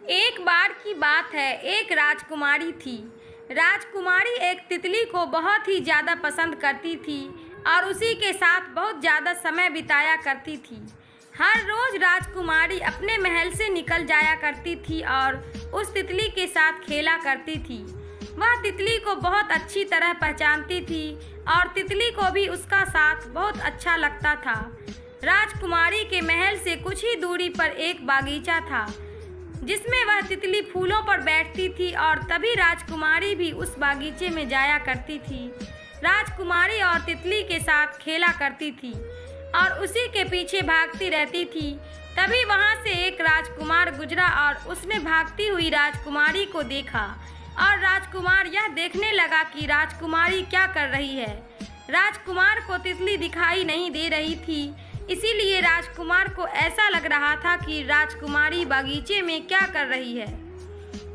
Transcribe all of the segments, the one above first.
एक बार की बात है, एक राजकुमारी थी। राजकुमारी एक तितली को बहुत ही ज़्यादा पसंद करती थी और उसी के साथ बहुत ज़्यादा समय बिताया करती थी। हर रोज़ राजकुमारी अपने महल से निकल जाया करती थी और उस तितली के साथ खेला करती थी। वह तितली को बहुत अच्छी तरह पहचानती थी और तितली को भी उसका साथ बहुत अच्छा लगता था। राजकुमारी के महल से कुछ ही दूरी पर एक बागीचा था जिसमें वह तितली फूलों पर बैठती थी और तभी राजकुमारी भी उस बागीचे में जाया करती थी। राजकुमारी और तितली के साथ खेला करती थी और उसी के पीछे भागती रहती थी। तभी वहां से एक राजकुमार गुजरा और उसने भागती हुई राजकुमारी को देखा और राजकुमार यह देखने लगा कि राजकुमारी क्या कर रही है। राजकुमार को तितली दिखाई नहीं दे रही थी, इसीलिए राजकुमार को ऐसा लग रहा था कि राजकुमारी बागीचे में क्या कर रही है।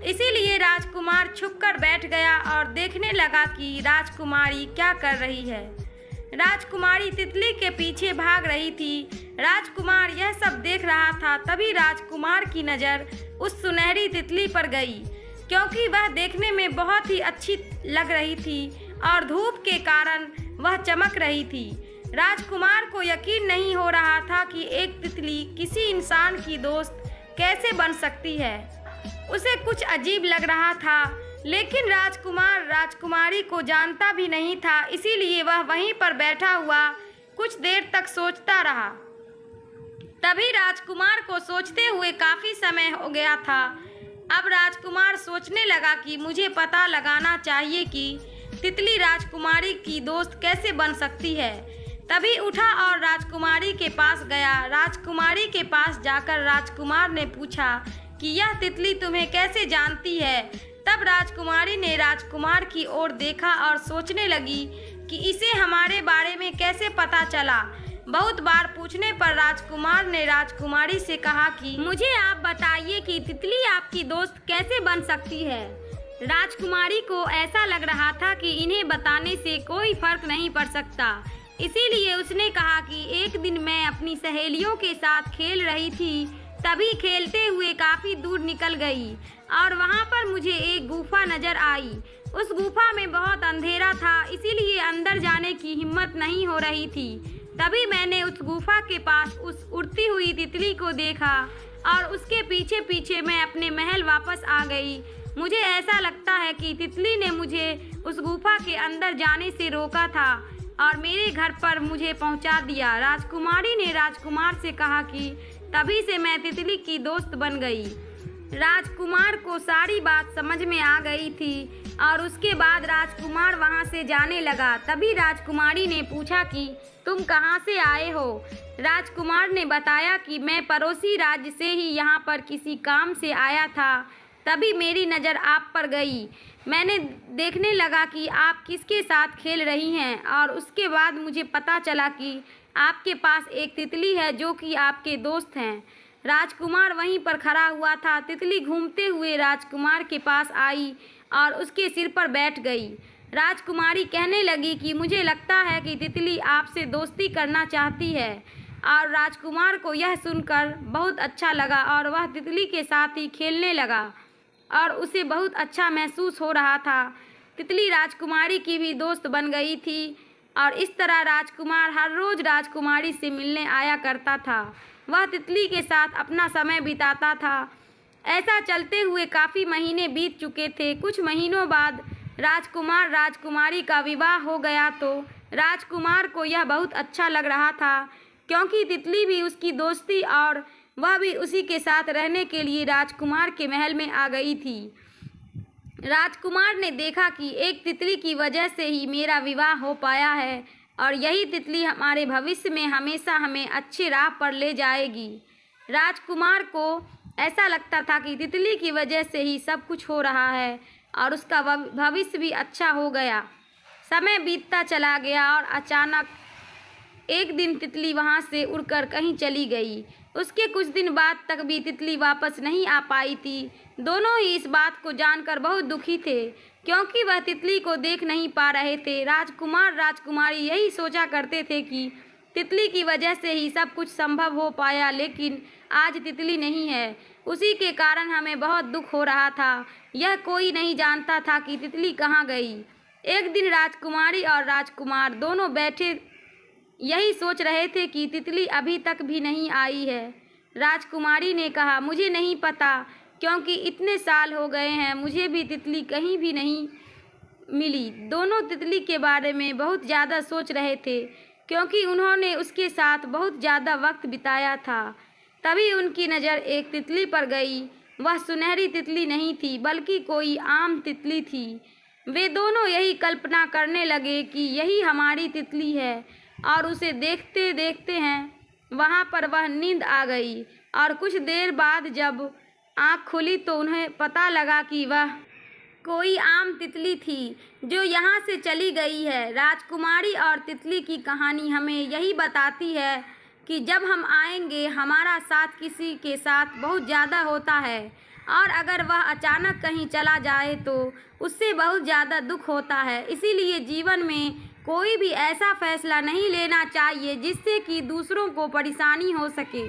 इसीलिए राजकुमार छुपकर बैठ गया और देखने लगा कि राजकुमारी क्या कर रही है। राजकुमारी तितली के पीछे भाग रही थी। राजकुमार यह सब देख रहा था। तभी राजकुमार की नज़र उस सुनहरी तितली पर गई, क्योंकि वह देखने में बहुत ही अच्छी लग रही थी और धूप के कारण वह चमक रही थी। राजकुमार को यकीन नहीं हो रहा था कि एक तितली किसी इंसान की दोस्त कैसे बन सकती है। उसे कुछ अजीब लग रहा था, लेकिन राजकुमार राजकुमारी को जानता भी नहीं था, इसीलिए वह वहीं पर बैठा हुआ कुछ देर तक सोचता रहा। तभी राजकुमार को सोचते हुए काफ़ी समय हो गया था। अब राजकुमार सोचने लगा कि मुझे पता लगाना चाहिए कि तितली राजकुमारी की दोस्त कैसे बन सकती है। तभी उठा और राजकुमारी के पास गया। राजकुमारी के पास जाकर राजकुमार ने पूछा कि यह तितली तुम्हें कैसे जानती है। तब राजकुमारी ने राजकुमार की ओर देखा और सोचने लगी कि इसे हमारे बारे में कैसे पता चला। बहुत बार पूछने पर राजकुमार ने राजकुमारी से कहा कि मुझे आप बताइए कि तितली आपकी दोस्त कैसे बन सकती है। राजकुमारी को ऐसा लग रहा था कि इन्हें बताने से कोई फर्क नहीं पड़ सकता, इसीलिए उसने कहा कि एक दिन मैं अपनी सहेलियों के साथ खेल रही थी, तभी खेलते हुए काफ़ी दूर निकल गई और वहाँ पर मुझे एक गुफा नज़र आई। उस गुफा में बहुत अंधेरा था, इसीलिए अंदर जाने की हिम्मत नहीं हो रही थी। तभी मैंने उस गुफा के पास उस उड़ती हुई तितली को देखा और उसके पीछे पीछे मैं अपने महल वापस आ गई। मुझे ऐसा लगता है कि तितली ने मुझे उस गुफा के अंदर जाने से रोका था और मेरे घर पर मुझे पहुंचा दिया। राजकुमारी ने राजकुमार से कहा कि तभी से मैं तितली की दोस्त बन गई। राजकुमार को सारी बात समझ में आ गई थी और उसके बाद राजकुमार वहां से जाने लगा। तभी राजकुमारी ने पूछा कि तुम कहां से आए हो। राजकुमार ने बताया कि मैं पड़ोसी राज्य से ही यहाँ पर किसी काम से आया था। तभी मेरी नज़र आप पर गई। मैंने देखने लगा कि आप किसके साथ खेल रही हैं और उसके बाद मुझे पता चला कि आपके पास एक तितली है जो कि आपके दोस्त हैं। राजकुमार वहीं पर खड़ा हुआ था। तितली घूमते हुए राजकुमार के पास आई और उसके सिर पर बैठ गई। राजकुमारी कहने लगी कि मुझे लगता है कि तितली आपसे दोस्ती करना चाहती है और राजकुमार को यह सुनकर बहुत अच्छा लगा और वह तितली के साथ ही खेलने लगा और उसे बहुत अच्छा महसूस हो रहा था। तितली राजकुमारी की भी दोस्त बन गई थी और इस तरह राजकुमार हर रोज़ राजकुमारी से मिलने आया करता था। वह तितली के साथ अपना समय बिताता था। ऐसा चलते हुए काफ़ी महीने बीत चुके थे। कुछ महीनों बाद राजकुमार राजकुमारी का विवाह हो गया तो राजकुमार को यह बहुत अच्छा लग रहा था, क्योंकि तितली भी उसकी दोस्ती और वह भी उसी के साथ रहने के लिए राजकुमार के महल में आ गई थी। राजकुमार ने देखा कि एक तितली की वजह से ही मेरा विवाह हो पाया है और यही तितली हमारे भविष्य में हमेशा हमें अच्छे राह पर ले जाएगी। राजकुमार को ऐसा लगता था कि तितली की वजह से ही सब कुछ हो रहा है और उसका भविष्य भी अच्छा हो गया। समय बीतता चला गया और अचानक एक दिन तितली वहाँ से उड़कर कहीं चली गई। उसके कुछ दिन बाद तक भी तितली वापस नहीं आ पाई थी। दोनों ही इस बात को जानकर बहुत दुखी थे, क्योंकि वह तितली को देख नहीं पा रहे थे। राजकुमार राजकुमारी यही सोचा करते थे कि तितली की वजह से ही सब कुछ संभव हो पाया, लेकिन आज तितली नहीं है। उसी के कारण हमें बहुत दुख हो रहा था। यह कोई नहीं जानता था कि तितली कहाँ गई। एक दिन राजकुमारी और राजकुमार दोनों बैठे यही सोच रहे थे कि तितली अभी तक भी नहीं आई है। राजकुमारी ने कहा, मुझे नहीं पता, क्योंकि इतने साल हो गए हैं मुझे भी तितली कहीं भी नहीं मिली। दोनों तितली के बारे में बहुत ज़्यादा सोच रहे थे, क्योंकि उन्होंने उसके साथ बहुत ज़्यादा वक्त बिताया था। तभी उनकी नज़र एक तितली पर गई। वह सुनहरी तितली नहीं थी, बल्कि कोई आम तितली थी। वे दोनों यही कल्पना करने लगे कि यही हमारी तितली है, और उसे देखते देखते हैं वहाँ पर वह नींद आ गई। और कुछ देर बाद जब आँख खुली तो उन्हें पता लगा कि वह कोई आम तितली थी जो यहाँ से चली गई है। राजकुमारी और तितली की कहानी हमें यही बताती है कि जब हम आएंगे हमारा साथ किसी के साथ बहुत ज़्यादा होता है, और अगर वह अचानक कहीं चला जाए तो उससे बहुत ज़्यादा दुख होता है। इसीलिए जीवन में कोई भी ऐसा फैसला नहीं लेना चाहिए जिससे कि दूसरों को परेशानी हो सके।